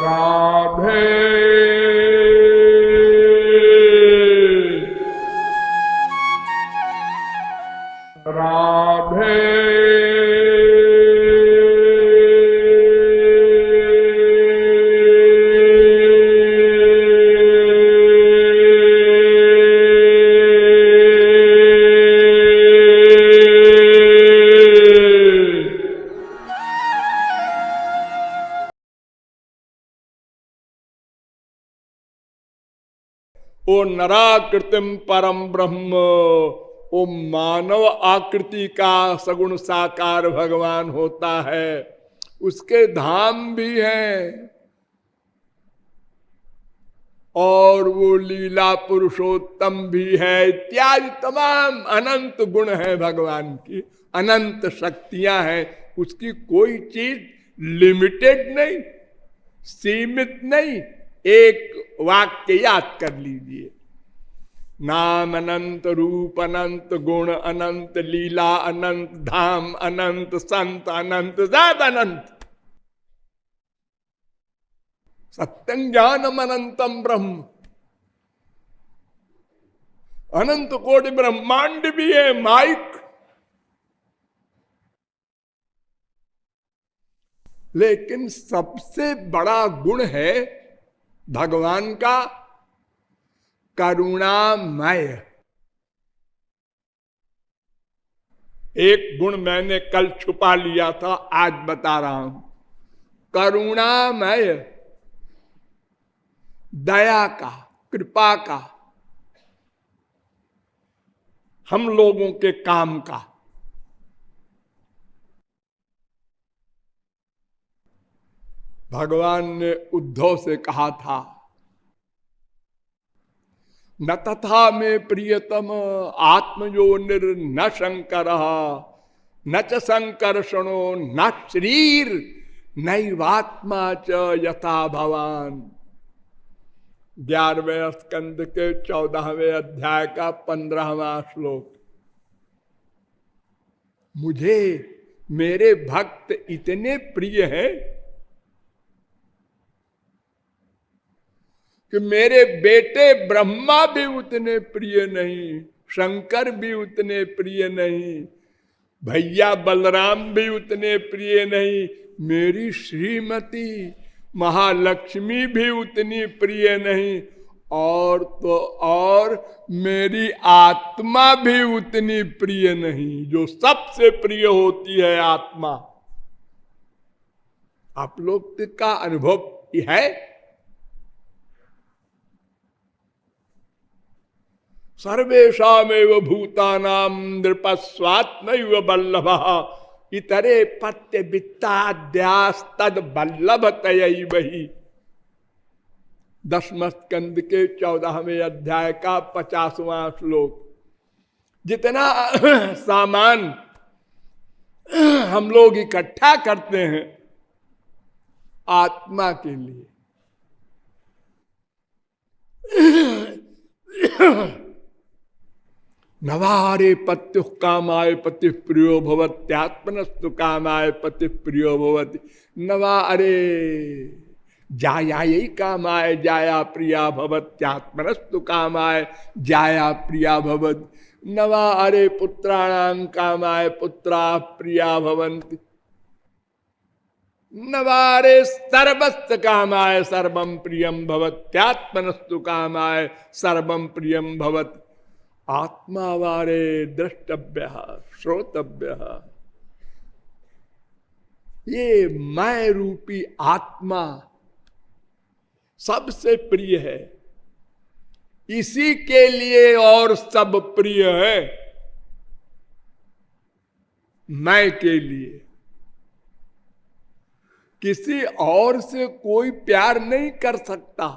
राधे राधे ओ नराकृतिम परम ब्रह्म, ओ मानव आकृति का सगुण साकार भगवान होता है, उसके धाम भी हैं और वो लीला पुरुषोत्तम भी है इत्यादि तमाम अनंत गुण है भगवान की, अनंत शक्तियां हैं। उसकी कोई चीज लिमिटेड नहीं, सीमित नहीं। एक वाक्य याद कर लीजिए, नाम अनंत, रूप अनंत, गुण अनंत, लीला अनंत, धाम अनंत, संत अनंत, सब अनंत। सत्यं ज्ञानम अनंतम ब्रह्म, अनंत कोटि ब्रह्मांड भी है माइक। लेकिन सबसे बड़ा गुण है भगवान का करुणामय। एक गुण मैंने कल छुपा लिया था, आज बता रहा हूं। करुणामय, दया का, कृपा का, हम लोगों के काम का। भगवान ने उद्धव से कहा था, न तथा में प्रियतम आत्मयोनिर न शंकर, न च संकर्षणो न शरीर नैवात्मा च यथा भवान। 11वें स्कंद के 14वें अध्याय का 15वां श्लोक। मुझे मेरे भक्त इतने प्रिय हैं कि मेरे बेटे ब्रह्मा भी उतने प्रिय नहीं, शंकर भी उतने प्रिय नहीं, भैया बलराम भी उतने प्रिय नहीं, मेरी श्रीमती महालक्ष्मी भी उतनी प्रिय नहीं, और मेरी आत्मा भी उतनी प्रिय नहीं। जो सबसे प्रिय होती है आत्मा। आप लोग का अनुभव है? सर्वेषामेव भूतानां नृपस्वात्मैव बल्लभः इतरे पत्य वित्ताद्यास्तद बल्लभ तयैव ही। 10वें स्कंद के 14वें अध्याय का 50वां श्लोक। जितना सामान हम लोग इकट्ठा करते हैं आत्मा के लिए, नवारे पत्यु कामाय पति प्रियो भवत्यात्मनस्तु कामाय पति प्रियो भवति। नवा अरे जायायै कामाय जाया प्रिया भवत्यात्मनस्तु कामाय जाया प्रिया भवति। नवा अरे पुत्राणां कामाय पुत्रा प्रिया भवन्ति। नवारे सर्वस्य कामाय सर्वं प्रियं भवत्यात्मनस्तु कामाय सर्वं प्रियं भवति। आत्मा वारे द्रष्टव्य श्रोतव्य। ये मैं रूपी आत्मा सबसे प्रिय है, इसी के लिए और सब प्रिय है। मैं के लिए किसी और से कोई प्यार नहीं कर सकता,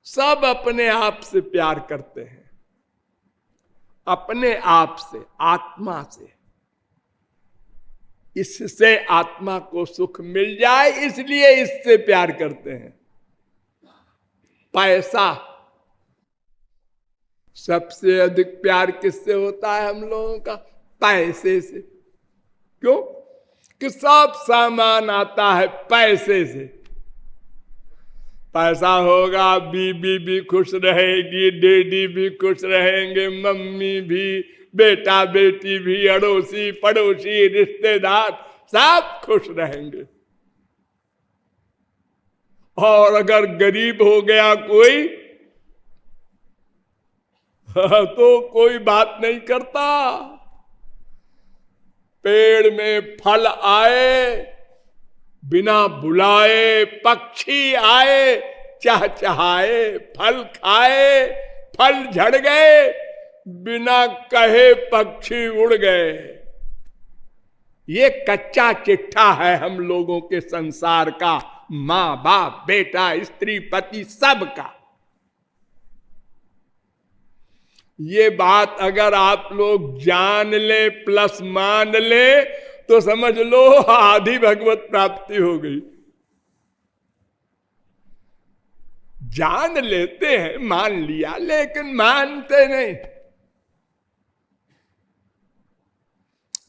सब अपने आप से प्यार करते हैं, अपने आप से, आत्मा से। इससे आत्मा को सुख मिल जाए इसलिए इससे प्यार करते हैं। पैसा, सबसे अधिक प्यार किससे होता है हम लोगों का? पैसे से। क्यों? कि सब सामान आता है पैसे से। पैसा होगा, बीबी भी खुश रहेगी, डैडी भी खुश रहेंगे, मम्मी भी, बेटा बेटी भी, अड़ोसी पड़ोसी रिश्तेदार सब खुश रहेंगे। और अगर गरीब हो गया कोई तो कोई बात नहीं करता। पेड़ में फल आए, बिना बुलाए पक्षी आए, चहचहाए, फल खाए, फल झड़ गए, बिना कहे पक्षी उड़ गए। ये कच्चा चिट्ठा है हम लोगों के संसार का, मां बाप बेटा स्त्री पति सबका। ये बात अगर आप लोग जान ले प्लस मान ले तो समझ लो आधी भगवत प्राप्ति हो गई। जान लेते हैं, मान लिया, लेकिन मानते नहीं।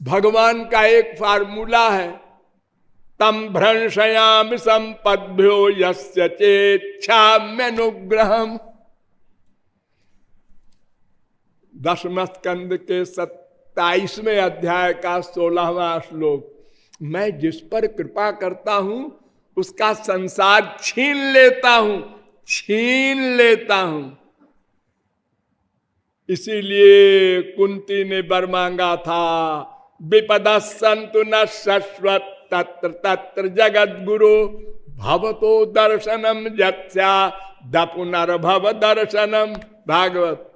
भगवान का एक फार्मूला है, तम भ्रंशयामि संपद्भ्यो यस्य चेच्छाम्यनुग्रहम्। 10वें स्कंद के 27वें अध्याय का 16वां श्लोक, मैं जिस पर कृपा करता हूं उसका संसार छीन लेता हूं, छीन लेता हूं। इसीलिए कुंती ने वर मांगा था, विपदा संतु न शश्वत तत्र तत्र जगत गुरु भवतो दर्शनम यत्स्या द पुनर्भव दर्शनम। भागवत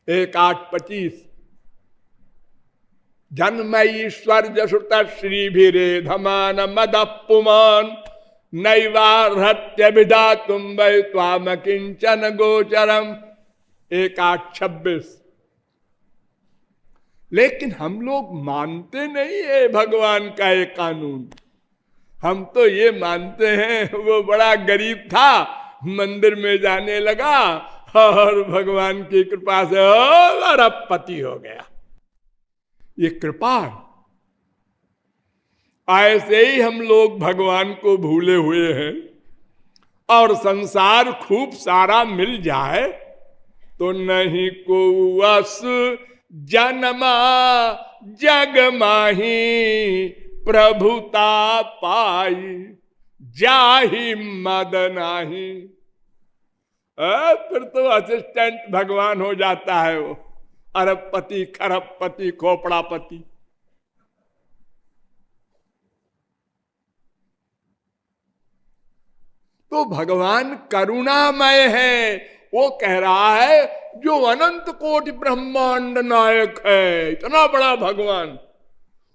1:8-25। जन्म ईश्वर जसुत श्रीभिरे धमान मद पुमान नैवार्हत्य विधा तुम वै त्वाम किंचन गोचरम। 1:8-26। लेकिन हम लोग मानते नहीं है भगवान का ये कानून। हम तो ये मानते हैं वो बड़ा गरीब था, मंदिर में जाने लगा और भगवान की कृपा से अरबपति हो गया। ये कृपा। ऐसे ही हम लोग भगवान को भूले हुए हैं। और संसार खूब सारा मिल जाए तो नहीं को वस जन्मा जग माही प्रभुता पाई जाहि मद नाही। फिर तो असिस्टेंट भगवान हो जाता है वो, अरबपति खरबपति खोपड़ापति। तो भगवान करुणामय है। वो कह रहा है जो अनंत कोटि ब्रह्मांड नायक है, इतना बड़ा भगवान,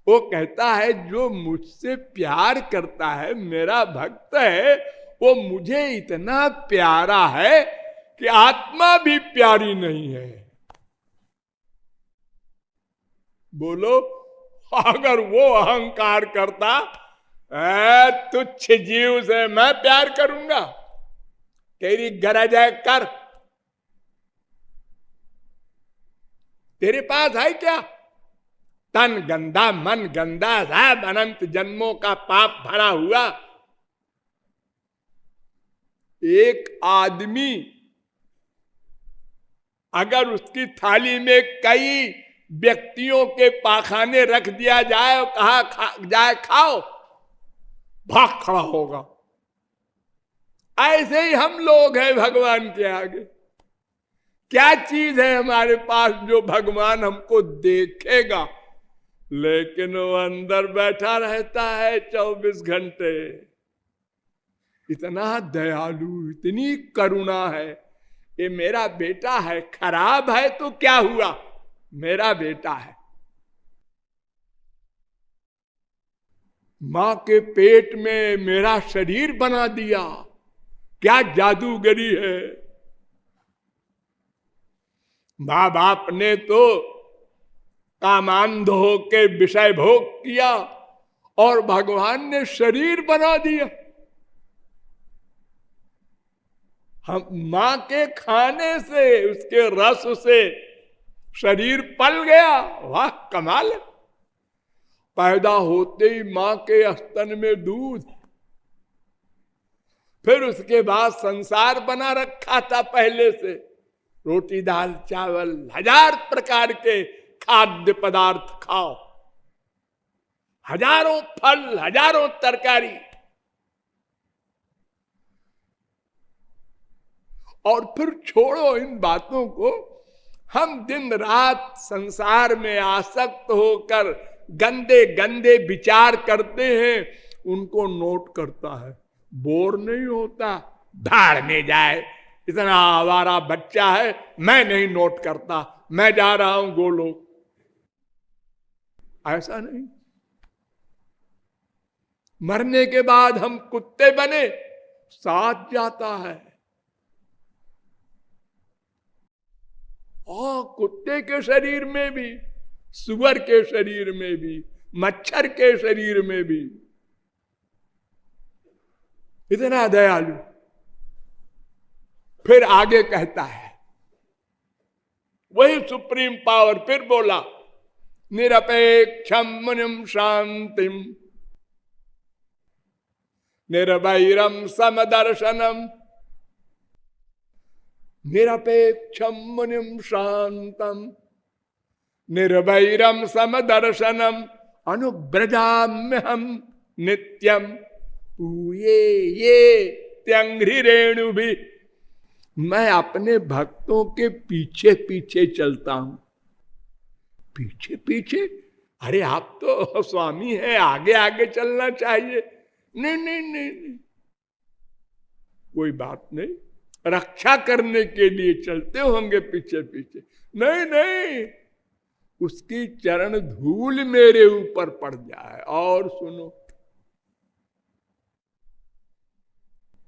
वो कहता है जो मुझसे प्यार करता है, मेरा भक्त है, वो मुझे इतना प्यारा है कि आत्मा भी प्यारी नहीं है। बोलो, अगर वो अहंकार करता, तुच्छ जीव से मैं प्यार करूंगा, तेरी गरज है कर, तेरे पास है क्या? तन गंदा मन गंदा, सब अनंत जन्मों का पाप भरा हुआ। एक आदमी अगर उसकी थाली में कई व्यक्तियों के पाखाने रख दिया जाए और कहा जाए खाओ, भाग खड़ा होगा। ऐसे ही हम लोग हैं भगवान के आगे। क्या चीज है हमारे पास जो भगवान हमको देखेगा, लेकिन वो अंदर बैठा रहता है 24 घंटे। इतना दयालु, इतनी करुणा है। ये मेरा बेटा है, खराब है तो क्या हुआ, मेरा बेटा है। मां के पेट में मेरा शरीर बना दिया, क्या जादूगरी है। मां बाप ने तो कामांध होके विषय भोग किया और भगवान ने शरीर बना दिया। हम मां के खाने से, उसके रस से शरीर पल गया। वाह कमाल है। पैदा होते ही मां के स्तन में दूध, फिर उसके बाद संसार बना रखा था पहले से, रोटी दाल चावल 1000 प्रकार के खाद्य पदार्थ खाओ, हजारों फल, हजारों तरकारी, और फिर छोड़ो इन बातों को। हम दिन रात संसार में आसक्त होकर गंदे गंदे विचार करते हैं, उनको नोट करता है, बोर नहीं होता। धाड़ में जाए, इतना आवारा बच्चा है, मैं नहीं नोट करता, मैं जा रहा हूं गोलोक। ऐसा नहीं। मरने के बाद हम कुत्ते बने, साथ जाता है। और कुत्ते के शरीर में भी, सुअर के शरीर में भी, मच्छर के शरीर में भी, इतना दयालु। फिर आगे कहता है, वही सुप्रीम पावर फिर बोला, निरपेक्षम मुनिम शांतिम निर्वैरम समदर्शनम, निरपेक्षम मुनिम शांतम निर्वैरम समदर्शनम अनुव्रजाम्य हम नित्यम पूये ये त्यंघ्रि रेणु भी। मैं अपने भक्तों के पीछे पीछे चलता हूं। पीछे पीछे? अरे आप तो स्वामी हैं, आगे आगे चलना चाहिए। नहीं नहीं नहीं, नहीं। कोई बात नहीं, रक्षा करने के लिए चलते होंगे पीछे पीछे। नहीं नहीं, उसकी चरण धूल मेरे ऊपर पड़ जाए। और सुनो,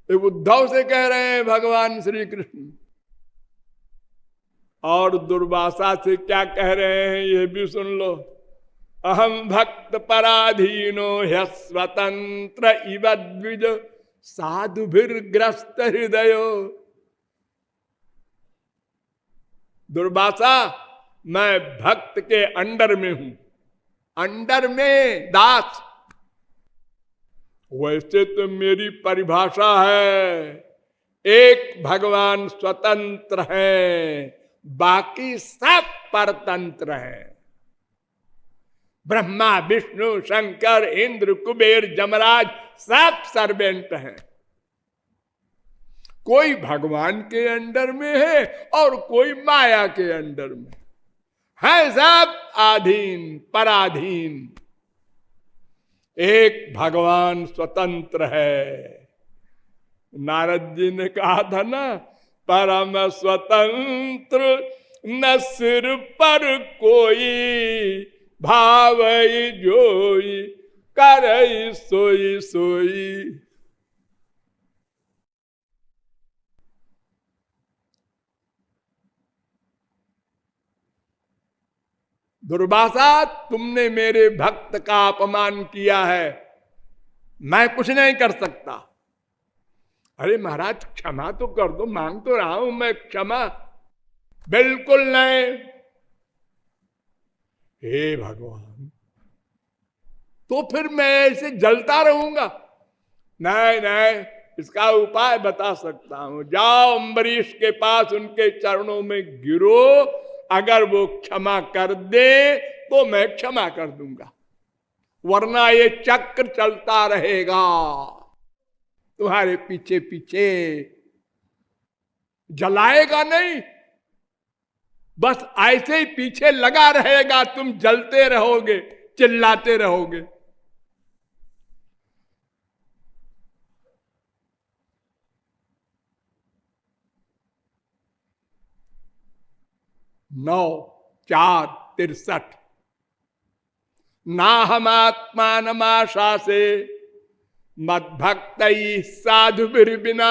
उद्धव से कह रहे हैं भगवान श्री कृष्ण, और दुर्वासा से क्या कह रहे हैं ये भी सुन लो। अहम भक्त पराधीनो ह्यस्वतंत्र इव द्विज साधुभिर्ग्रस्त हृदयो। दुर्वासा, मैं भक्त के अंडर में हूं, अंडर में दास। वैसे तो मेरी परिभाषा है, एक भगवान स्वतंत्र है, बाकी सब परतंत्र है। ब्रह्मा विष्णु शंकर इंद्र कुबेर जमराज सब सर्वेंट हैं। कोई भगवान के अंडर में है और कोई माया के अंडर में है, सब आधीन पराधीन। एक भगवान स्वतंत्र है। नारद जी ने कहा था ना, परम स्वतंत्र न सिर पर कोई, भावई जोई करई सोई सोई। दुर्वासा, तुमने मेरे भक्त का अपमान किया है, मैं कुछ नहीं कर सकता। अरे महाराज, क्षमा तो कर दो, मांग तो रहा हूं मैं क्षमा। बिल्कुल नहीं। हे भगवान, तो फिर मैं ऐसे जलता रहूंगा? नहीं नहीं, इसका उपाय बता सकता हूं। जाओ अम्बरीश के पास, उनके चरणों में गिरो, अगर वो क्षमा कर दे तो मैं क्षमा कर दूंगा, वरना ये चक्र चलता रहेगा तुम्हारे पीछे पीछे, जलाएगा नहीं, बस ऐसे ही पीछे लगा रहेगा। तुम जलते रहोगे, चिल्लाते रहोगे। नौ 4:63 ना हम आत्मानमाशा से मद्भक्त साधु बिना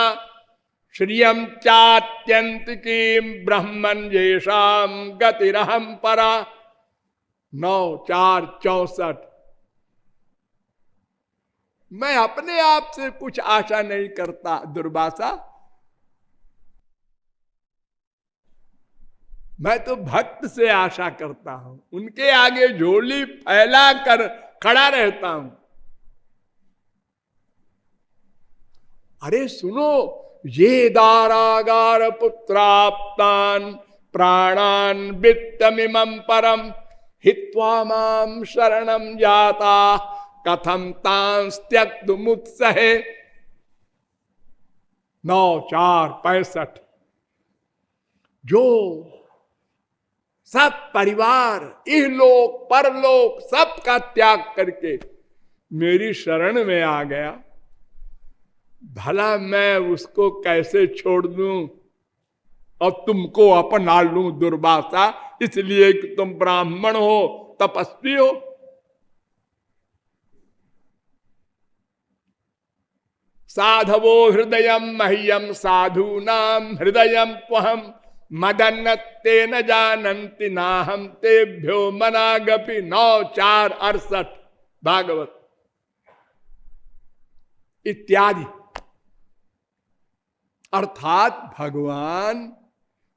श्रियम चात्यंत की ब्रह्मन येषाम गतिरहम परा। 9:4:64 मैं अपने आप से कुछ आशा नहीं करता दुर्वासा, मैं तो भक्त से आशा करता हूं। उनके आगे झोली फैला कर खड़ा रहता हूं। अरे सुनो, ये दारागार पुत्राप्तान प्राणान वित्तमिमं परम हित्वा माम शरणम जाता कथम तांस त्यक्तुमुत्सहे। 9:4-65। जो सब परिवार इहलोक परलोक सबका त्याग करके मेरी शरण में आ गया, भला मैं उसको कैसे छोड़ दूं और तुमको अपना लूं दुर्वासा, इसलिए कि तुम ब्राह्मण हो, तपस्वी हो। साधवो हृदयम मह्यम साधूनाम हृदयम त्वहम मदन्नते न जानन्ति नाहम तेभ्यो मनागपि। 9:4-68 भागवत इत्यादि। अर्थात भगवान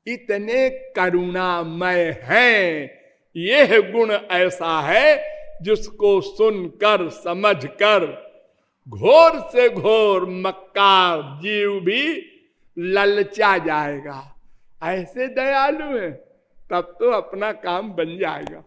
इतने करुणामय हैं, यह गुण ऐसा है जिसको सुनकर समझकर घोर से घोर मक्कार जीव भी ललचा जाएगा। ऐसे दयालु है, तब तो अपना काम बन जाएगा।